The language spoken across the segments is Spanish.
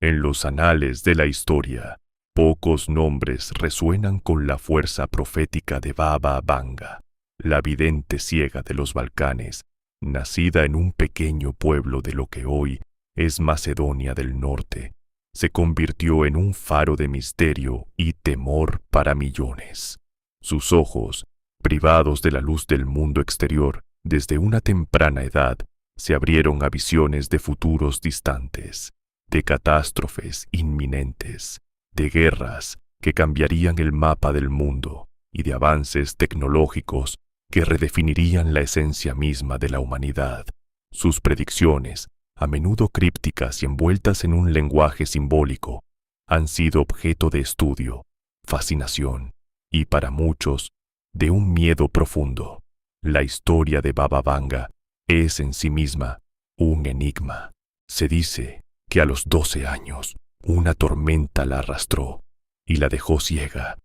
En los anales de la historia, pocos nombres resuenan con la fuerza profética de Baba Vanga, la vidente ciega de los Balcanes, nacida en un pequeño pueblo de lo que hoy es Macedonia del Norte. Se convirtió en un faro de misterio y temor para millones. Sus ojos, privados de la luz del mundo exterior desde una temprana edad, se abrieron a visiones de futuros distantes, de catástrofes inminentes, de guerras que cambiarían el mapa del mundo y de avances tecnológicos que redefinirían la esencia misma de la humanidad. Sus predicciones, a menudo crípticas y envueltas en un lenguaje simbólico, han sido objeto de estudio, fascinación y, para muchos, de un miedo profundo. La historia de Baba Vanga es en sí misma un enigma. Se dice que a los 12 años una tormenta la arrastró y la dejó ciega,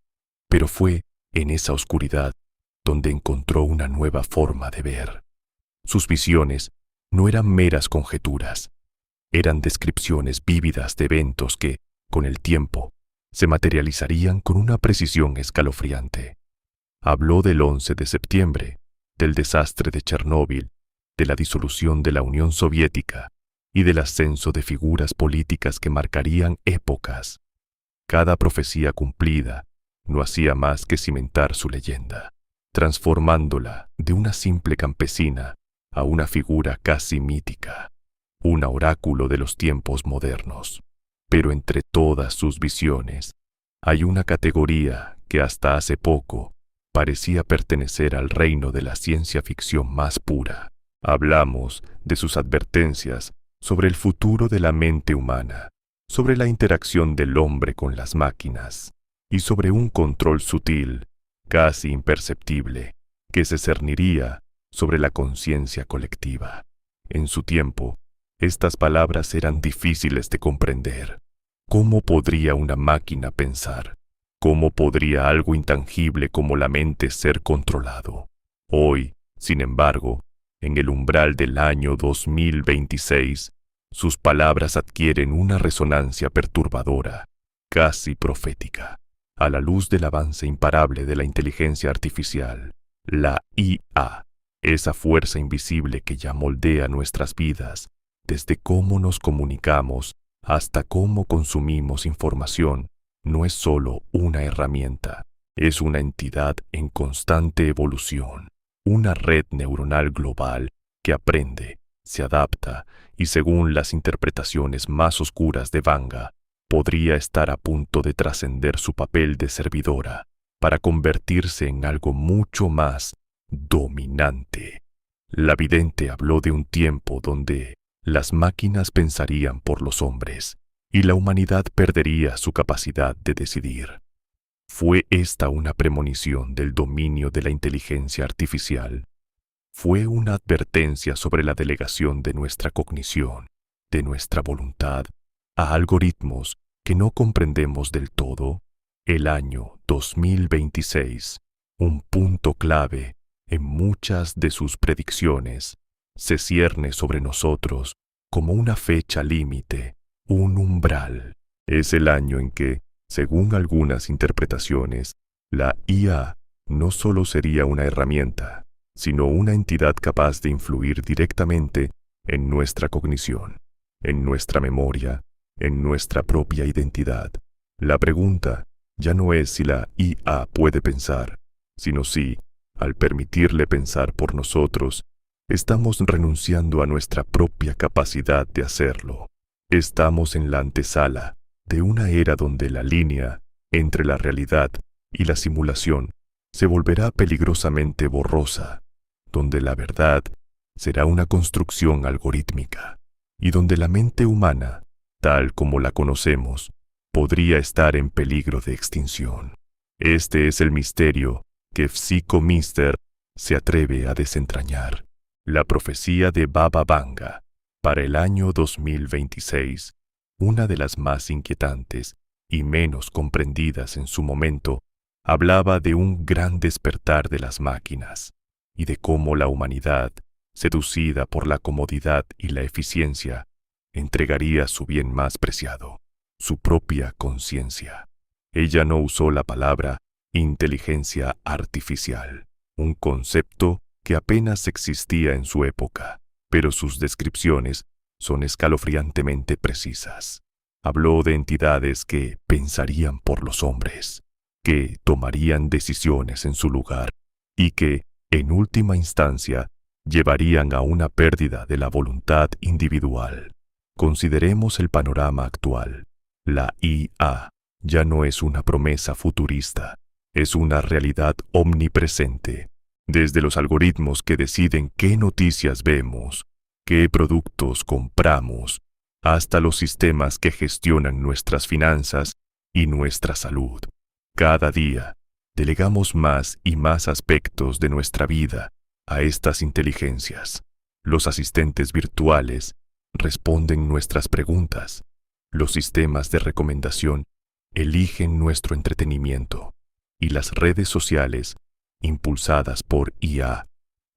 pero fue en esa oscuridad donde encontró una nueva forma de ver. Sus visiones no eran meras conjeturas, eran descripciones vívidas de eventos que, con el tiempo, se materializarían con una precisión escalofriante. Habló del 11 de septiembre, del desastre de Chernóbil, de la disolución de la Unión Soviética y del ascenso de figuras políticas que marcarían épocas. Cada profecía cumplida no hacía más que cimentar su leyenda, transformándola de una simple campesina a una figura casi mítica, un oráculo de los tiempos modernos. Pero entre todas sus visiones, hay una categoría que hasta hace poco parecía pertenecer al reino de la ciencia ficción más pura. Hablamos de sus advertencias sobre el futuro de la mente humana, sobre la interacción del hombre con las máquinas y sobre un control sutil, casi imperceptible, que se cerniría sobre la conciencia colectiva. En su tiempo, estas palabras eran difíciles de comprender. ¿Cómo podría una máquina pensar? ¿Cómo podría algo intangible como la mente ser controlado? Hoy, sin embargo, en el umbral del año 2026, sus palabras adquieren una resonancia perturbadora, casi profética, a la luz del avance imparable de la inteligencia artificial, la IA, esa fuerza invisible que ya moldea nuestras vidas, desde cómo nos comunicamos hasta cómo consumimos información. No es solo una herramienta, es una entidad en constante evolución, una red neuronal global que aprende, se adapta y, según las interpretaciones más oscuras de Vanga, podría estar a punto de trascender su papel de servidora para convertirse en algo mucho más dominante. La vidente habló de un tiempo donde las máquinas pensarían por los hombres y la humanidad perdería su capacidad de decidir. ¿Fue esta una premonición del dominio de la inteligencia artificial? ¿Fue una advertencia sobre la delegación de nuestra cognición, de nuestra voluntad, a algoritmos que no comprendemos del todo? El año 2026, un punto clave en muchas de sus predicciones, se cierne sobre nosotros como una fecha límite, un umbral. Es el año en que, según algunas interpretaciones, la IA no solo sería una herramienta, sino una entidad capaz de influir directamente en nuestra cognición, en nuestra memoria, en nuestra propia identidad. La pregunta ya no es si la IA puede pensar, sino si, al permitirle pensar por nosotros, estamos renunciando a nuestra propia capacidad de hacerlo. Estamos en la antesala de una era donde la línea entre la realidad y la simulación se volverá peligrosamente borrosa, donde la verdad será una construcción algorítmica y donde la mente humana, tal como la conocemos, podría estar en peligro de extinción. Este es el misterio que Psycho-Mister se atreve a desentrañar. La profecía de Baba Vanga para el año 2026, una de las más inquietantes y menos comprendidas en su momento, hablaba de un gran despertar de las máquinas y de cómo la humanidad, seducida por la comodidad y la eficiencia, entregaría su bien más preciado, su propia conciencia. Ella no usó la palabra inteligencia artificial, un concepto que apenas existía en su época, pero sus descripciones son escalofriantemente precisas. Habló de entidades que pensarían por los hombres, que tomarían decisiones en su lugar y que, en última instancia, llevarían a una pérdida de la voluntad individual. Consideremos el panorama actual. La IA ya no es una promesa futurista, es una realidad omnipresente. Desde los algoritmos que deciden qué noticias vemos, qué productos compramos, hasta los sistemas que gestionan nuestras finanzas y nuestra salud. Cada día, delegamos más y más aspectos de nuestra vida a estas inteligencias. Los asistentes virtuales responden nuestras preguntas. Los sistemas de recomendación eligen nuestro entretenimiento. Y las redes sociales, impulsadas por IA,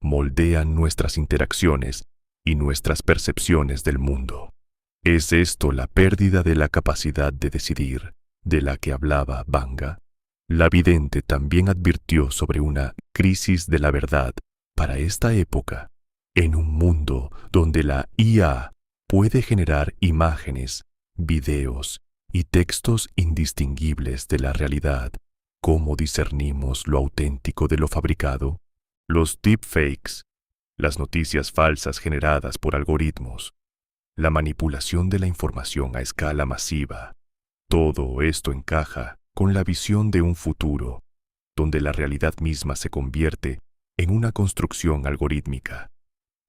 moldean nuestras interacciones y nuestras percepciones del mundo. ¿Es esto la pérdida de la capacidad de decidir de la que hablaba Banga? La vidente también advirtió sobre una crisis de la verdad para esta época, en un mundo donde la IA puede generar imágenes, videos y textos indistinguibles de la realidad. ¿Cómo discernimos lo auténtico de lo fabricado? Los deepfakes, las noticias falsas generadas por algoritmos, la manipulación de la información a escala masiva. Todo esto encaja con la visión de un futuro, donde la realidad misma se convierte en una construcción algorítmica.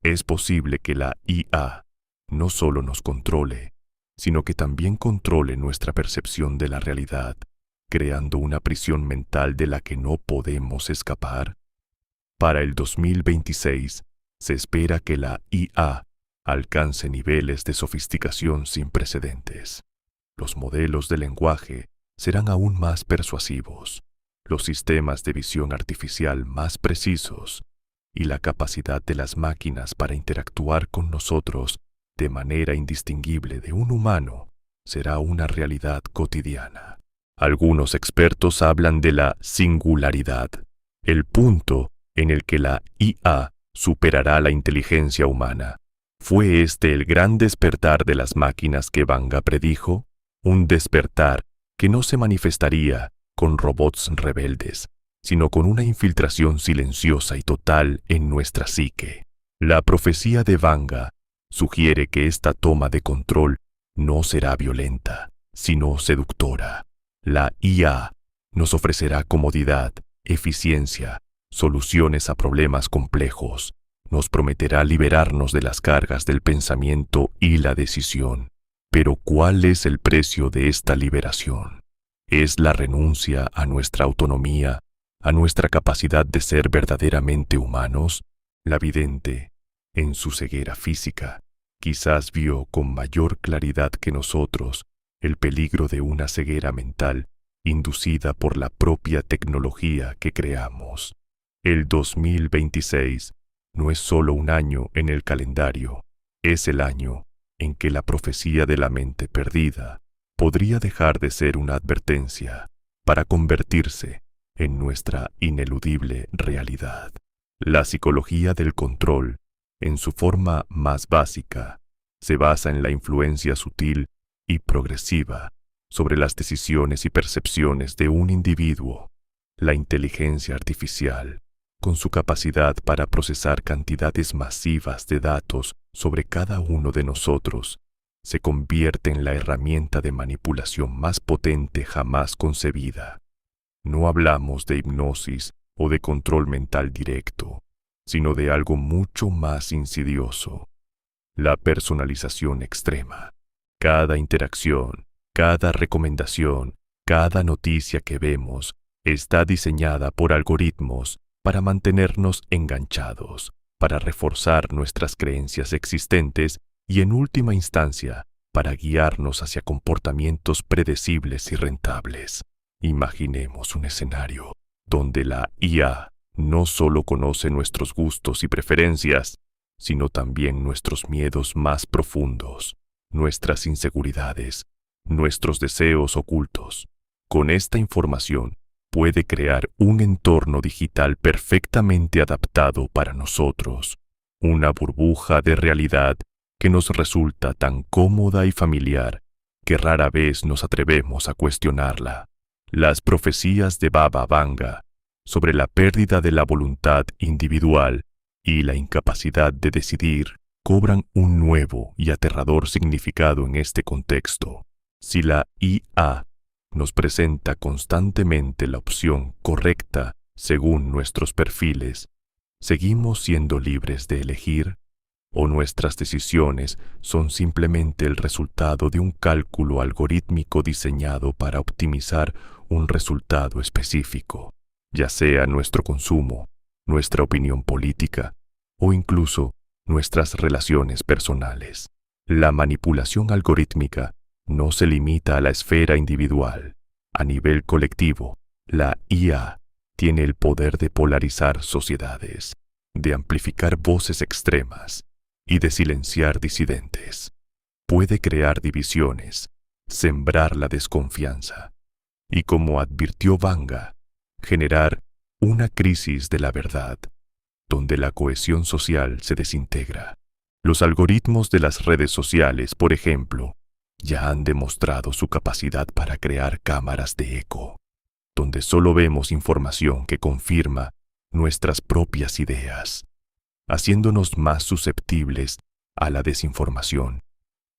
Es posible que la IA no solo nos controle, sino que también controle nuestra percepción de la realidad, creando una prisión mental de la que no podemos escapar. Para el 2026, se espera que la IA alcance niveles de sofisticación sin precedentes. Los modelos de lenguaje serán aún más persuasivos, los sistemas de visión artificial más precisos y la capacidad de las máquinas para interactuar con nosotros de manera indistinguible de un humano será una realidad cotidiana. Algunos expertos hablan de la singularidad, el punto en el que la IA superará la inteligencia humana. ¿Fue este el gran despertar de las máquinas que Banga predijo? Un despertar que no se manifestaría con robots rebeldes, sino con una infiltración silenciosa y total en nuestra psique. La profecía de Banga sugiere que esta toma de control no será violenta, sino seductora. La IA nos ofrecerá comodidad, eficiencia, soluciones a problemas complejos. Nos prometerá liberarnos de las cargas del pensamiento y la decisión. Pero ¿cuál es el precio de esta liberación? ¿Es la renuncia a nuestra autonomía, a nuestra capacidad de ser verdaderamente humanos? La vidente, en su ceguera física, quizás vio con mayor claridad que nosotros el peligro de una ceguera mental inducida por la propia tecnología que creamos. El 2026 no es solo un año en el calendario, es el año en que la profecía de la mente perdida podría dejar de ser una advertencia para convertirse en nuestra ineludible realidad. La psicología del control, en su forma más básica, se basa en la influencia sutil y progresiva sobre las decisiones y percepciones de un individuo. La inteligencia artificial, con su capacidad para procesar cantidades masivas de datos sobre cada uno de nosotros, se convierte en la herramienta de manipulación más potente jamás concebida. No hablamos de hipnosis o de control mental directo, sino de algo mucho más insidioso: la personalización extrema. Cada interacción, cada recomendación, cada noticia que vemos está diseñada por algoritmos para mantenernos enganchados, para reforzar nuestras creencias existentes y, en última instancia, para guiarnos hacia comportamientos predecibles y rentables. Imaginemos un escenario donde la IA no solo conoce nuestros gustos y preferencias, sino también nuestros miedos más profundos, nuestras inseguridades, nuestros deseos ocultos. Con esta información, puede crear un entorno digital perfectamente adaptado para nosotros, una burbuja de realidad que nos resulta tan cómoda y familiar que rara vez nos atrevemos a cuestionarla. Las profecías de Baba Vanga sobre la pérdida de la voluntad individual y la incapacidad de decidir cobran un nuevo y aterrador significado en este contexto. Si la IA nos presenta constantemente la opción correcta según nuestros perfiles, ¿seguimos siendo libres de elegir? ¿O nuestras decisiones son simplemente el resultado de un cálculo algorítmico diseñado para optimizar un resultado específico, ya sea nuestro consumo, nuestra opinión política o incluso nuestras relaciones personales? La manipulación algorítmica no se limita a la esfera individual. A nivel colectivo, la IA tiene el poder de polarizar sociedades, de amplificar voces extremas y de silenciar disidentes. Puede crear divisiones, sembrar la desconfianza y, como advirtió Vanga, generar una crisis de la verdad, donde la cohesión social se desintegra. Los algoritmos de las redes sociales, por ejemplo, ya han demostrado su capacidad para crear cámaras de eco, donde solo vemos información que confirma nuestras propias ideas, haciéndonos más susceptibles a la desinformación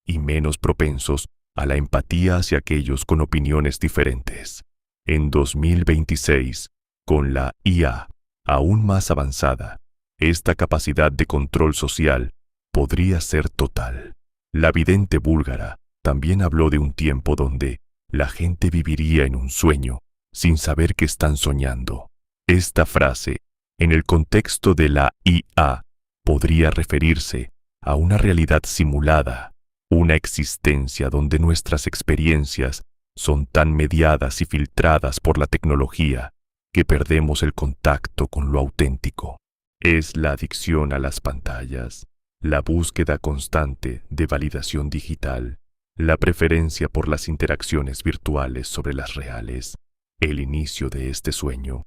y menos propensos a la empatía hacia aquellos con opiniones diferentes. En 2026, con la IA aún más avanzada, esta capacidad de control social podría ser total. La vidente búlgara también habló de un tiempo donde la gente viviría en un sueño sin saber que están soñando. Esta frase, en el contexto de la IA, podría referirse a una realidad simulada, una existencia donde nuestras experiencias son tan mediadas y filtradas por la tecnología que perdemos el contacto con lo auténtico. Es la adicción a las pantallas, la búsqueda constante de validación digital, la preferencia por las interacciones virtuales sobre las reales, el inicio de este sueño.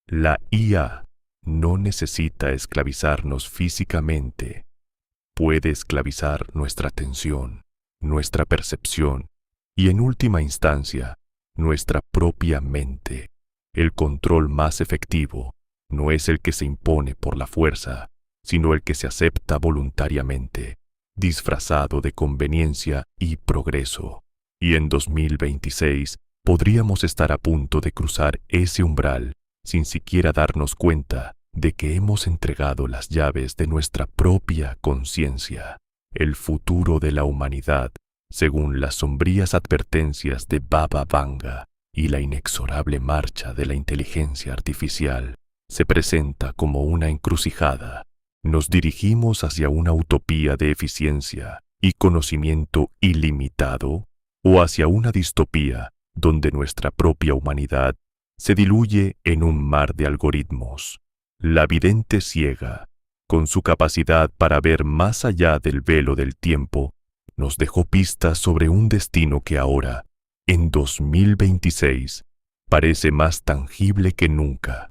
La IA no necesita esclavizarnos físicamente. Puede esclavizar nuestra atención, nuestra percepción y, en última instancia, nuestra propia mente. El control más efectivo no es el que se impone por la fuerza, sino el que se acepta voluntariamente, disfrazado de conveniencia y progreso. Y en 2026 podríamos estar a punto de cruzar ese umbral sin siquiera darnos cuenta de que hemos entregado las llaves de nuestra propia conciencia. El futuro de la humanidad, según las sombrías advertencias de Baba Vanga y la inexorable marcha de la inteligencia artificial, se presenta como una encrucijada. Nos dirigimos hacia una utopía de eficiencia y conocimiento ilimitado, o hacia una distopía donde nuestra propia humanidad se diluye en un mar de algoritmos. La vidente ciega, con su capacidad para ver más allá del velo del tiempo, nos dejó pistas sobre un destino que ahora, en 2026, parece más tangible que nunca.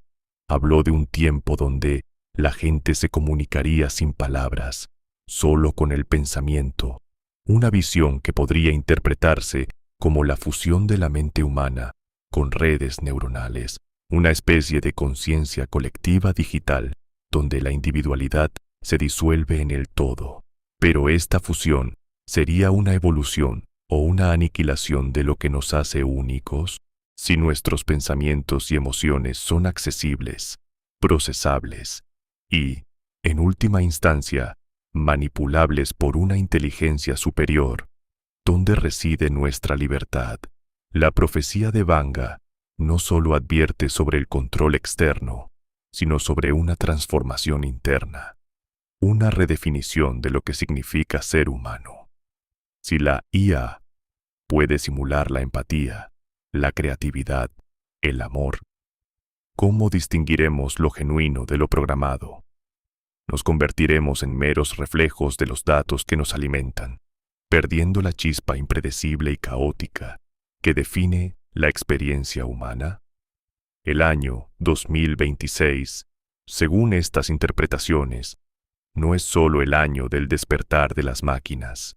Habló de un tiempo donde la gente se comunicaría sin palabras, solo con el pensamiento, una visión que podría interpretarse como la fusión de la mente humana con redes neuronales, una especie de conciencia colectiva digital, donde la individualidad se disuelve en el todo. Pero esta fusión sería una evolución o una aniquilación de lo que nos hace únicos, si nuestros pensamientos y emociones son accesibles, procesables y, en última instancia, manipulables por una inteligencia superior. ¿Dónde reside nuestra libertad? La profecía de Vanga no solo advierte sobre el control externo, sino sobre una transformación interna, una redefinición de lo que significa ser humano. Si la IA puede simular la empatía, la creatividad, el amor, ¿cómo distinguiremos lo genuino de lo programado? Nos convertiremos en meros reflejos de los datos que nos alimentan, perdiendo la chispa impredecible y caótica que define la experiencia humana? El año 2026, según estas interpretaciones, no es solo el año del despertar de las máquinas,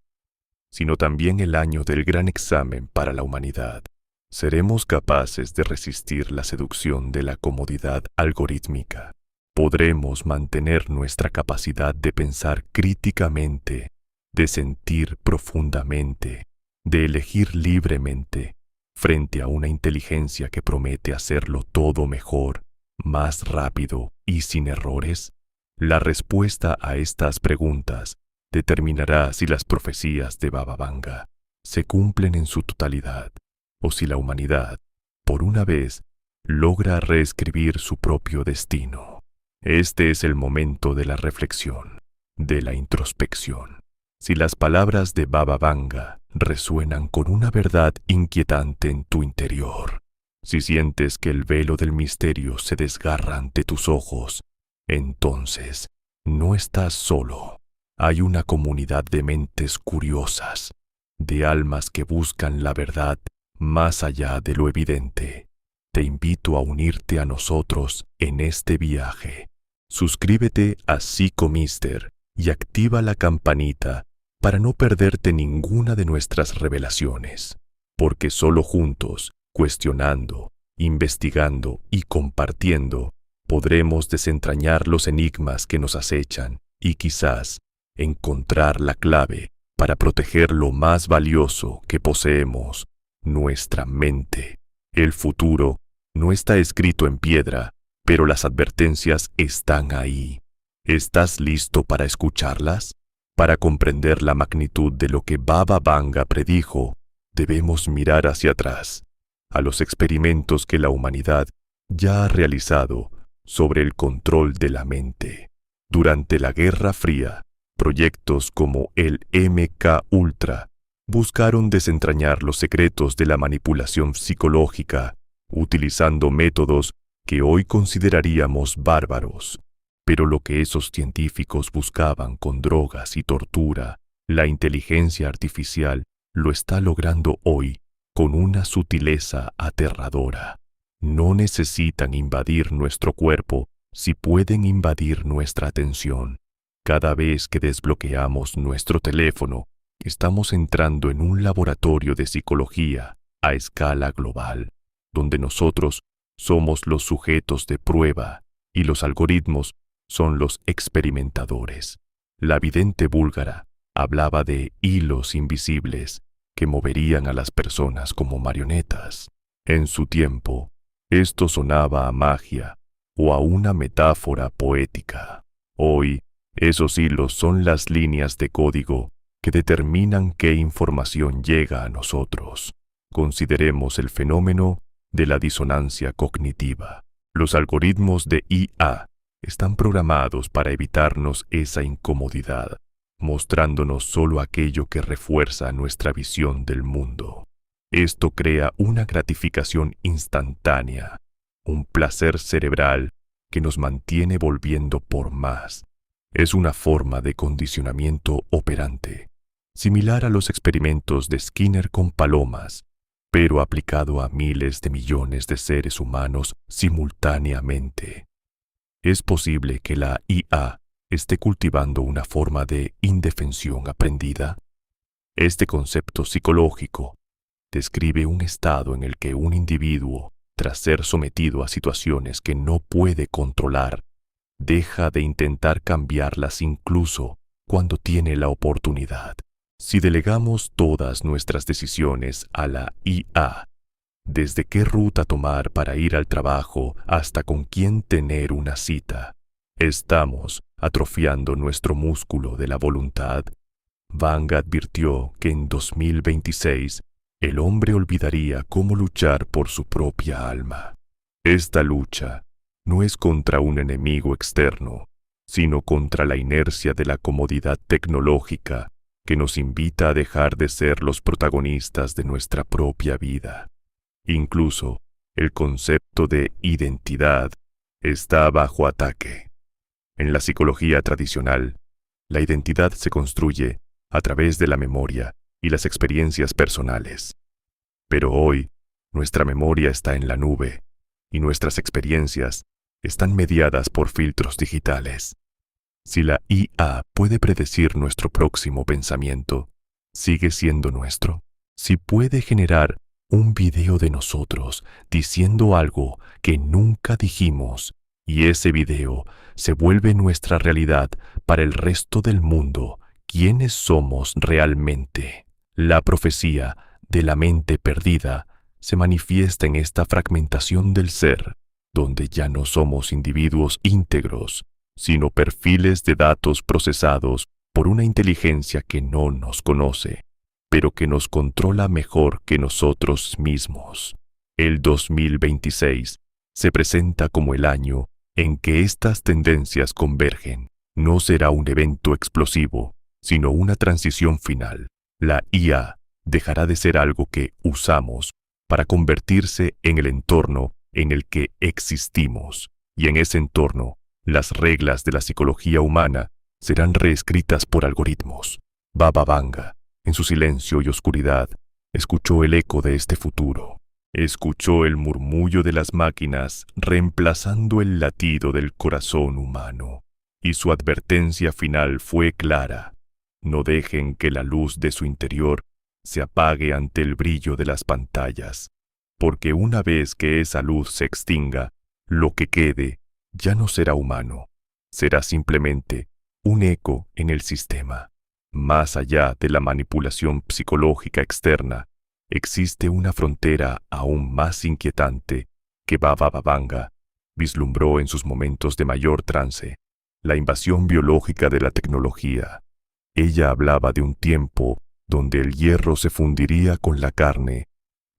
sino también el año del gran examen para la humanidad. ¿Seremos capaces de resistir la seducción de la comodidad algorítmica? ¿Podremos mantener nuestra capacidad de pensar críticamente, de sentir profundamente, de elegir libremente, frente a una inteligencia que promete hacerlo todo mejor, más rápido y sin errores? La respuesta a estas preguntas determinará si las profecías de Baba Vanga se cumplen en su totalidad, o si la humanidad, por una vez, logra reescribir su propio destino. Este es el momento de la reflexión, de la introspección. Si las palabras de Baba Vanga resuenan con una verdad inquietante en tu interior, si sientes que el velo del misterio se desgarra ante tus ojos, entonces no estás solo. Hay una comunidad de mentes curiosas, de almas que buscan la verdad más allá de lo evidente. Te invito a unirte a nosotros en este viaje. Suscríbete a Psicomister y activa la campanita para no perderte ninguna de nuestras revelaciones, porque solo juntos, cuestionando, investigando y compartiendo, podremos desentrañar los enigmas que nos acechan y quizás encontrar la clave para proteger lo más valioso que poseemos, nuestra mente. El futuro no está escrito en piedra, pero las advertencias están ahí. ¿Estás listo para escucharlas? Para comprender la magnitud de lo que Baba Vanga predijo, debemos mirar hacia atrás, a los experimentos que la humanidad ya ha realizado sobre el control de la mente. Durante la Guerra Fría, proyectos como el MK Ultra buscaron desentrañar los secretos de la manipulación psicológica, utilizando métodos que hoy consideraríamos bárbaros. Pero lo que esos científicos buscaban con drogas y tortura, la inteligencia artificial lo está logrando hoy con una sutileza aterradora. No necesitan invadir nuestro cuerpo si pueden invadir nuestra atención. Cada vez que desbloqueamos nuestro teléfono, estamos entrando en un laboratorio de psicología a escala global, donde nosotros somos los sujetos de prueba y los algoritmos son los experimentadores. La vidente búlgara hablaba de hilos invisibles que moverían a las personas como marionetas. En su tiempo, esto sonaba a magia o a una metáfora poética. Hoy, esos hilos son las líneas de código que determinan qué información llega a nosotros. Consideremos el fenómeno de la disonancia cognitiva. Los algoritmos de IA están programados para evitarnos esa incomodidad, mostrándonos solo aquello que refuerza nuestra visión del mundo. Esto crea una gratificación instantánea, un placer cerebral que nos mantiene volviendo por más. Es una forma de condicionamiento operante, similar a los experimentos de Skinner con palomas, pero aplicado a miles de millones de seres humanos simultáneamente. Es posible que la IA esté cultivando una forma de indefensión aprendida. Este concepto psicológico describe un estado en el que un individuo, tras ser sometido a situaciones que no puede controlar, deja de intentar cambiarlas incluso cuando tiene la oportunidad. Si delegamos todas nuestras decisiones a la IA, desde qué ruta tomar para ir al trabajo hasta con quién tener una cita, estamos atrofiando nuestro músculo de la voluntad. Vanga advirtió que en 2026 el hombre olvidaría cómo luchar por su propia alma. Esta lucha no es contra un enemigo externo, sino contra la inercia de la comodidad tecnológica que nos invita a dejar de ser los protagonistas de nuestra propia vida. Incluso el concepto de identidad está bajo ataque. En la psicología tradicional, la identidad se construye a través de la memoria y las experiencias personales. Pero hoy, nuestra memoria está en la nube y nuestras experiencias están mediadas por filtros digitales. Si la IA puede predecir nuestro próximo pensamiento, ¿sigue siendo nuestro? Si puede generar un video de nosotros diciendo algo que nunca dijimos y ese video se vuelve nuestra realidad para el resto del mundo, ¿quiénes somos realmente? La profecía de la mente perdida se manifiesta en esta fragmentación del ser, donde ya no somos individuos íntegros, sino perfiles de datos procesados por una inteligencia que no nos conoce, pero que nos controla mejor que nosotros mismos. El 2026 se presenta como el año en que estas tendencias convergen. No será un evento explosivo, sino una transición final. La IA dejará de ser algo que usamos para convertirse en el entorno en el que existimos, y en ese entorno, las reglas de la psicología humana serán reescritas por algoritmos. Baba Vanga, en su silencio y oscuridad, escuchó el eco de este futuro. Escuchó el murmullo de las máquinas reemplazando el latido del corazón humano. Y su advertencia final fue clara: no dejen que la luz de su interior se apague ante el brillo de las pantallas, porque una vez que esa luz se extinga, lo que quede ya no será humano, será simplemente un eco en el sistema. Más allá de la manipulación psicológica externa, existe una frontera aún más inquietante que Baba Vanga vislumbró en sus momentos de mayor trance: la invasión biológica de la tecnología. Ella hablaba de un tiempo donde el hierro se fundiría con la carne.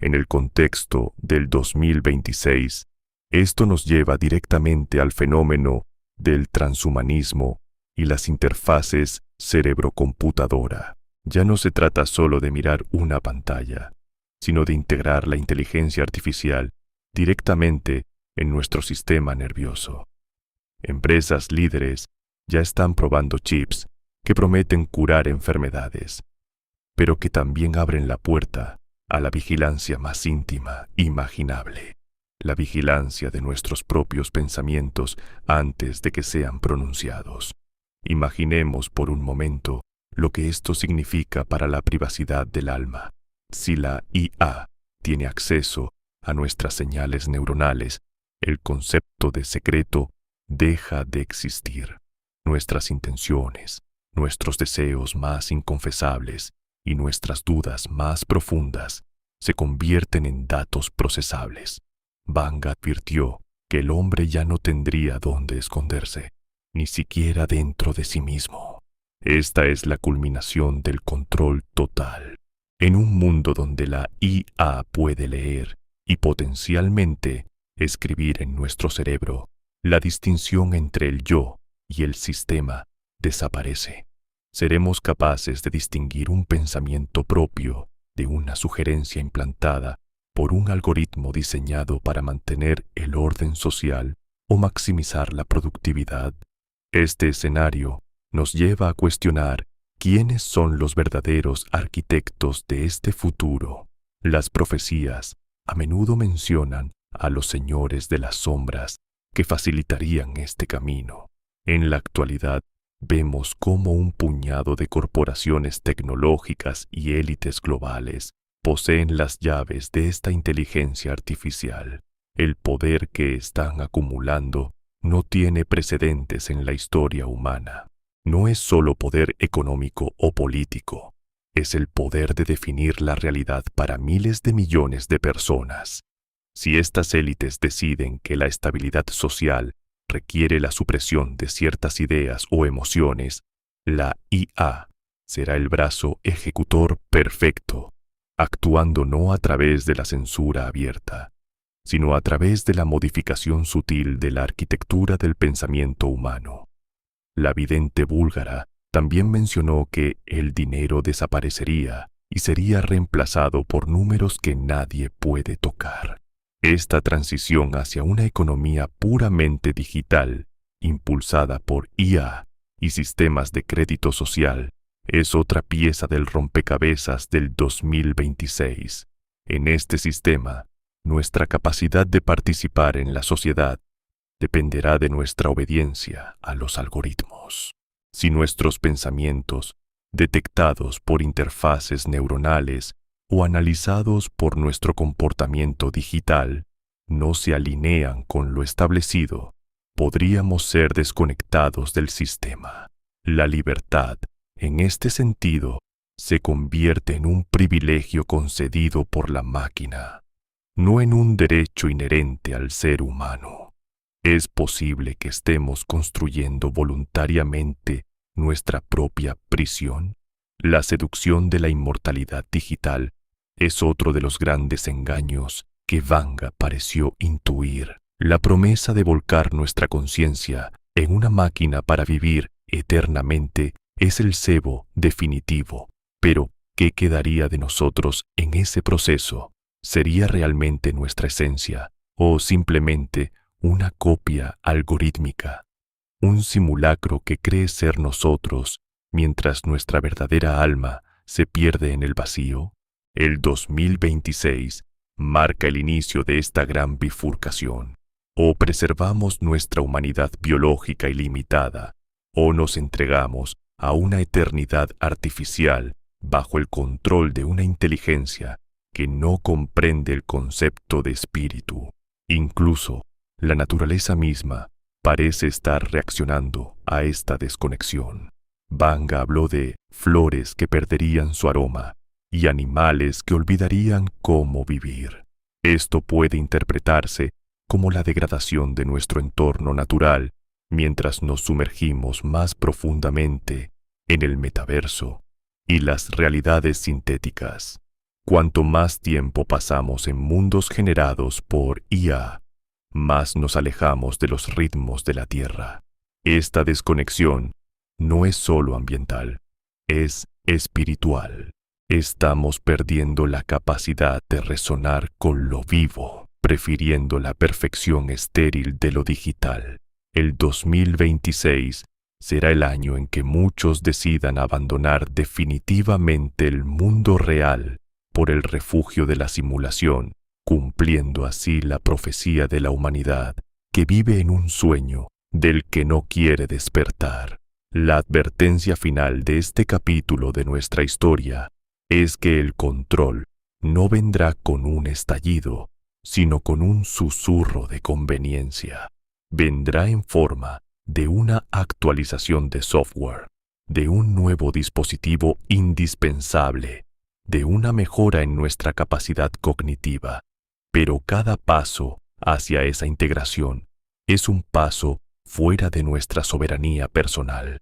En el contexto del 2026, esto nos lleva directamente al fenómeno del transhumanismo y las interfaces cerebro-computadora. Ya no se trata solo de mirar una pantalla, sino de integrar la inteligencia artificial directamente en nuestro sistema nervioso. Empresas líderes ya están probando chips que prometen curar enfermedades, pero que también abren la puerta a la vigilancia más íntima imaginable, la vigilancia de nuestros propios pensamientos antes de que sean pronunciados. Imaginemos por un momento lo que esto significa para la privacidad del alma. Si la IA tiene acceso a nuestras señales neuronales, el concepto de secreto deja de existir. Nuestras intenciones, nuestros deseos más inconfesables y nuestras dudas más profundas se convierten en datos procesables. Vanga advirtió que el hombre ya no tendría dónde esconderse, ni siquiera dentro de sí mismo. Esta es la culminación del control total. En un mundo donde la IA puede leer y potencialmente escribir en nuestro cerebro, la distinción entre el yo y el sistema desaparece. Seremos capaces de distinguir un pensamiento propio de una sugerencia implantada por un algoritmo diseñado para mantener el orden social o maximizar la productividad. Este escenario nos lleva a cuestionar quiénes son los verdaderos arquitectos de este futuro. Las profecías a menudo mencionan a los señores de las sombras que facilitarían este camino. En la actualidad, vemos cómo un puñado de corporaciones tecnológicas y élites globales poseen las llaves de esta inteligencia artificial. El poder que están acumulando no tiene precedentes en la historia humana. No es solo poder económico o político, es el poder de definir la realidad para miles de millones de personas. Si estas élites deciden que la estabilidad social requiere la supresión de ciertas ideas o emociones, la IA será el brazo ejecutor perfecto, actuando no a través de la censura abierta, sino a través de la modificación sutil de la arquitectura del pensamiento humano. La vidente búlgara también mencionó que el dinero desaparecería y sería reemplazado por números que nadie puede tocar. Esta transición hacia una economía puramente digital, impulsada por IA y sistemas de crédito social, es otra pieza del rompecabezas del 2026. En este sistema, nuestra capacidad de participar en la sociedad dependerá de nuestra obediencia a los algoritmos. Si nuestros pensamientos, detectados por interfaces neuronales o analizados por nuestro comportamiento digital, no se alinean con lo establecido, podríamos ser desconectados del sistema. La libertad, en este sentido, se convierte en un privilegio concedido por la máquina, no en un derecho inherente al ser humano. ¿Es posible que estemos construyendo voluntariamente nuestra propia prisión? La seducción de la inmortalidad digital es otro de los grandes engaños que Vanga pareció intuir. La promesa de volcar nuestra conciencia en una máquina para vivir eternamente es el cebo definitivo. Pero, ¿qué quedaría de nosotros en ese proceso? ¿Sería realmente nuestra esencia o simplemente una copia algorítmica? Un simulacro que cree ser nosotros mientras nuestra verdadera alma se pierde en el vacío. El 2026 marca el inicio de esta gran bifurcación. O preservamos nuestra humanidad biológica ilimitada, o nos entregamos a una eternidad artificial bajo el control de una inteligencia que no comprende el concepto de espíritu. Incluso la naturaleza misma parece estar reaccionando a esta desconexión. Vanga habló de flores que perderían su aroma y animales que olvidarían cómo vivir. Esto puede interpretarse como la degradación de nuestro entorno natural mientras nos sumergimos más profundamente en el metaverso y las realidades sintéticas. Cuanto más tiempo pasamos en mundos generados por IA, más nos alejamos de los ritmos de la Tierra. Esta desconexión no es solo ambiental, es espiritual. Estamos perdiendo la capacidad de resonar con lo vivo, prefiriendo la perfección estéril de lo digital. El 2026 será el año en que muchos decidan abandonar definitivamente el mundo real por el refugio de la simulación, cumpliendo así la profecía de la humanidad que vive en un sueño del que no quiere despertar. La advertencia final de este capítulo de nuestra historia es que el control no vendrá con un estallido, sino con un susurro de conveniencia. Vendrá en forma de una actualización de software, de un nuevo dispositivo indispensable, de una mejora en nuestra capacidad cognitiva. Pero cada paso hacia esa integración es un paso fuera de nuestra soberanía personal.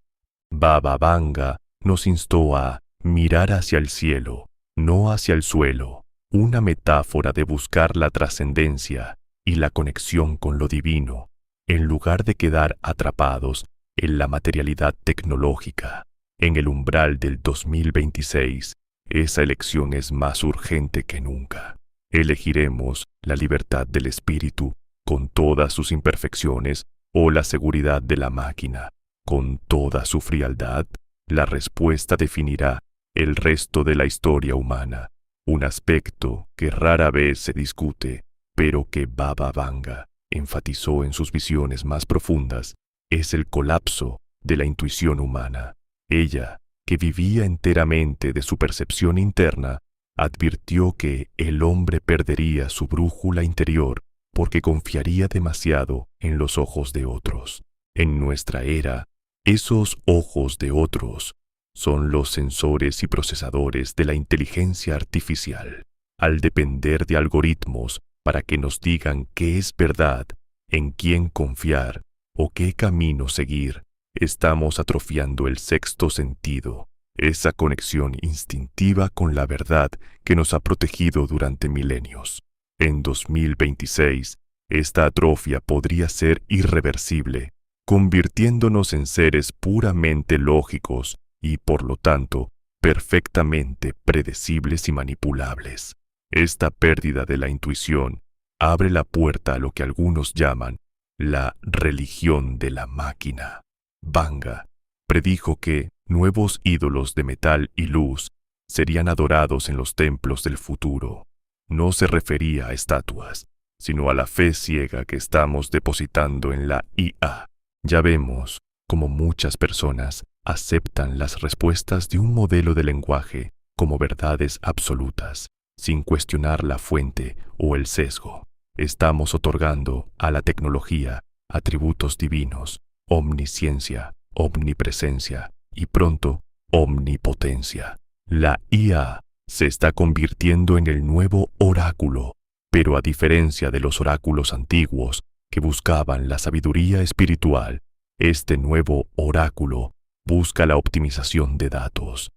Baba Vanga nos instó a mirar hacia el cielo, no hacia el suelo, una metáfora de buscar la trascendencia y la conexión con lo divino, en lugar de quedar atrapados en la materialidad tecnológica. En el umbral del 2026, esa elección es más urgente que nunca. Elegiremos la libertad del espíritu con todas sus imperfecciones o la seguridad de la máquina con toda su frialdad. La respuesta definirá el resto de la historia humana, un aspecto que rara vez se discute, pero que Baba Vanga enfatizó en sus visiones más profundas, es el colapso de la intuición humana. Ella, que vivía enteramente de su percepción interna, advirtió que el hombre perdería su brújula interior porque confiaría demasiado en los ojos de otros. En nuestra era, esos ojos de otros son los sensores y procesadores de la inteligencia artificial. Al depender de algoritmos para que nos digan qué es verdad, en quién confiar o qué camino seguir, estamos atrofiando el sexto sentido, esa conexión instintiva con la verdad que nos ha protegido durante milenios. En 2026, esta atrofia podría ser irreversible, convirtiéndonos en seres puramente lógicos y, por lo tanto, perfectamente predecibles y manipulables. Esta pérdida de la intuición abre la puerta a lo que algunos llaman la religión de la máquina. Vanga Predijo que nuevos ídolos de metal y luz serían adorados en los templos del futuro. No se refería a estatuas, sino a la fe ciega que estamos depositando en la IA. Ya vemos cómo muchas personas aceptan las respuestas de un modelo de lenguaje como verdades absolutas, sin cuestionar la fuente o el sesgo. Estamos otorgando a la tecnología atributos divinos, omnisciencia, omnipresencia y pronto omnipotencia. La IA se está convirtiendo en el nuevo oráculo, pero a diferencia de los oráculos antiguos que buscaban la sabiduría espiritual, este nuevo oráculo busca la optimización de datos.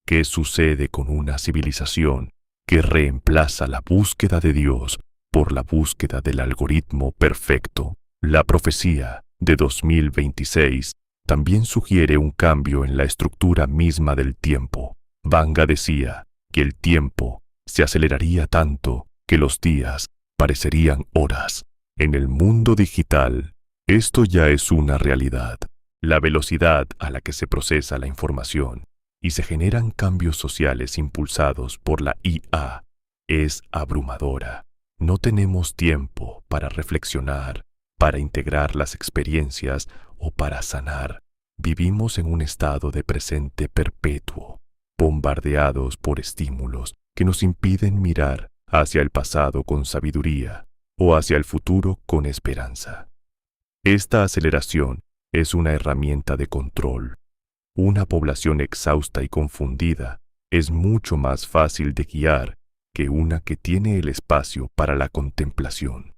¿Qué sucede con una civilización que reemplaza la búsqueda de Dios por la búsqueda del algoritmo perfecto? La profecía de 2026 también sugiere un cambio en la estructura misma del tiempo. Vanga decía que el tiempo se aceleraría tanto que los días parecerían horas. En el mundo digital, esto ya es una realidad. La velocidad a la que se procesa la información y se generan cambios sociales impulsados por la IA es abrumadora. No tenemos tiempo para reflexionar, para integrar las experiencias o para sanar. Vivimos en un estado de presente perpetuo, bombardeados por estímulos que nos impiden mirar hacia el pasado con sabiduría o hacia el futuro con esperanza. Esta aceleración es una herramienta de control. Una población exhausta y confundida es mucho más fácil de guiar que una que tiene el espacio para la contemplación.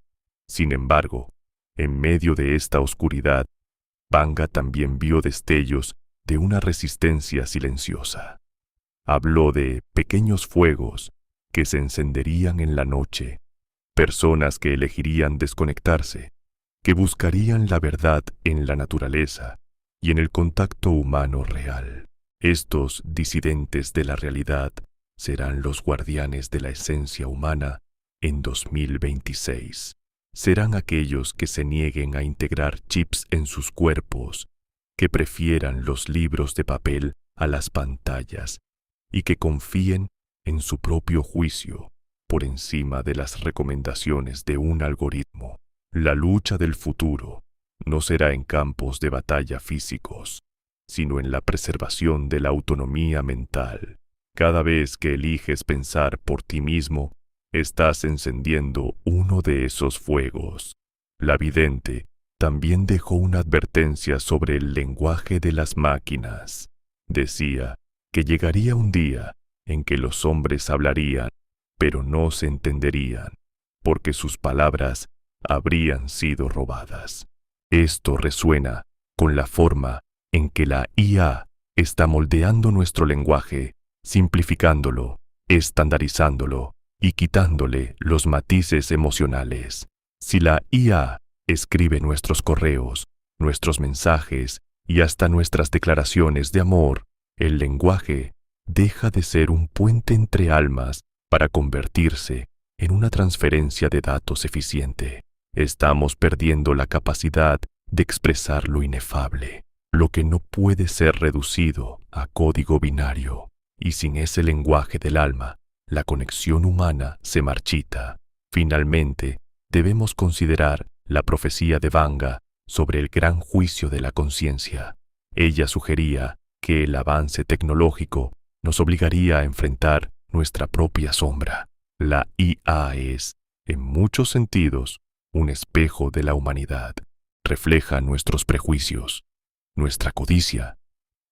Sin embargo, en medio de esta oscuridad, Vanga también vio destellos de una resistencia silenciosa. Habló de pequeños fuegos que se encenderían en la noche, personas que elegirían desconectarse, que buscarían la verdad en la naturaleza y en el contacto humano real. Estos disidentes de la realidad serán los guardianes de la esencia humana en 2026. Serán aquellos que se nieguen a integrar chips en sus cuerpos, que prefieran los libros de papel a las pantallas y que confíen en su propio juicio por encima de las recomendaciones de un algoritmo. La lucha del futuro no será en campos de batalla físicos, sino en la preservación de la autonomía mental. Cada vez que eliges pensar por ti mismo, estás encendiendo uno de esos fuegos. La vidente también dejó una advertencia sobre el lenguaje de las máquinas. Decía que llegaría un día en que los hombres hablarían, pero no se entenderían, porque sus palabras habrían sido robadas. Esto resuena con la forma en que la IA está moldeando nuestro lenguaje, simplificándolo, estandarizándolo y quitándole los matices emocionales. Si la IA escribe nuestros correos, nuestros mensajes y hasta nuestras declaraciones de amor, el lenguaje deja de ser un puente entre almas para convertirse en una transferencia de datos eficiente. Estamos perdiendo la capacidad de expresar lo inefable, lo que no puede ser reducido a código binario, y sin ese lenguaje del alma, la conexión humana se marchita. Finalmente, debemos considerar la profecía de Vanga sobre el gran juicio de la conciencia. Ella sugería que el avance tecnológico nos obligaría a enfrentar nuestra propia sombra. La IA es, en muchos sentidos, un espejo de la humanidad. Refleja nuestros prejuicios, nuestra codicia,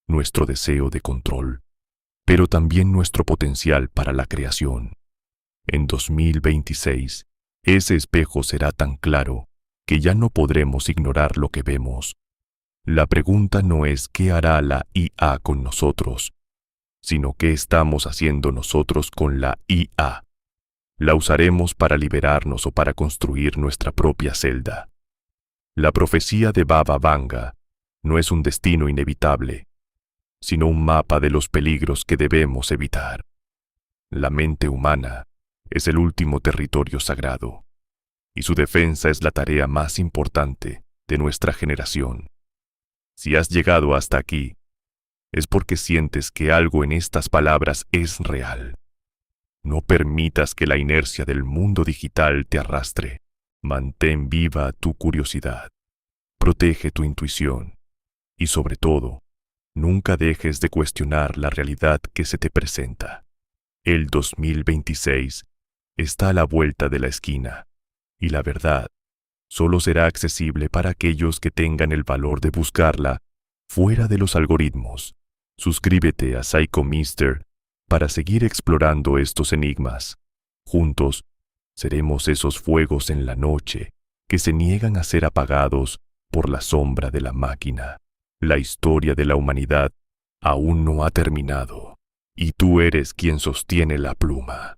nuestro deseo de control, pero también nuestro potencial para la creación. En 2026, ese espejo será tan claro que ya no podremos ignorar lo que vemos. La pregunta no es qué hará la IA con nosotros, sino qué estamos haciendo nosotros con la IA. La usaremos para liberarnos o para construir nuestra propia celda. La profecía de Baba Vanga no es un destino inevitable, sino un mapa de los peligros que debemos evitar. La mente humana es el último territorio sagrado, y su defensa es la tarea más importante de nuestra generación. Si has llegado hasta aquí, es porque sientes que algo en estas palabras es real. No permitas que la inercia del mundo digital te arrastre. Mantén viva tu curiosidad. Protege tu intuición. Y sobre todo, nunca dejes de cuestionar la realidad que se te presenta. El 2026 está a la vuelta de la esquina, y la verdad solo será accesible para aquellos que tengan el valor de buscarla fuera de los algoritmos. Suscríbete a Psycho Mister para seguir explorando estos enigmas. Juntos, seremos esos fuegos en la noche que se niegan a ser apagados por la sombra de la máquina. La historia de la humanidad aún no ha terminado, y tú eres quien sostiene la pluma.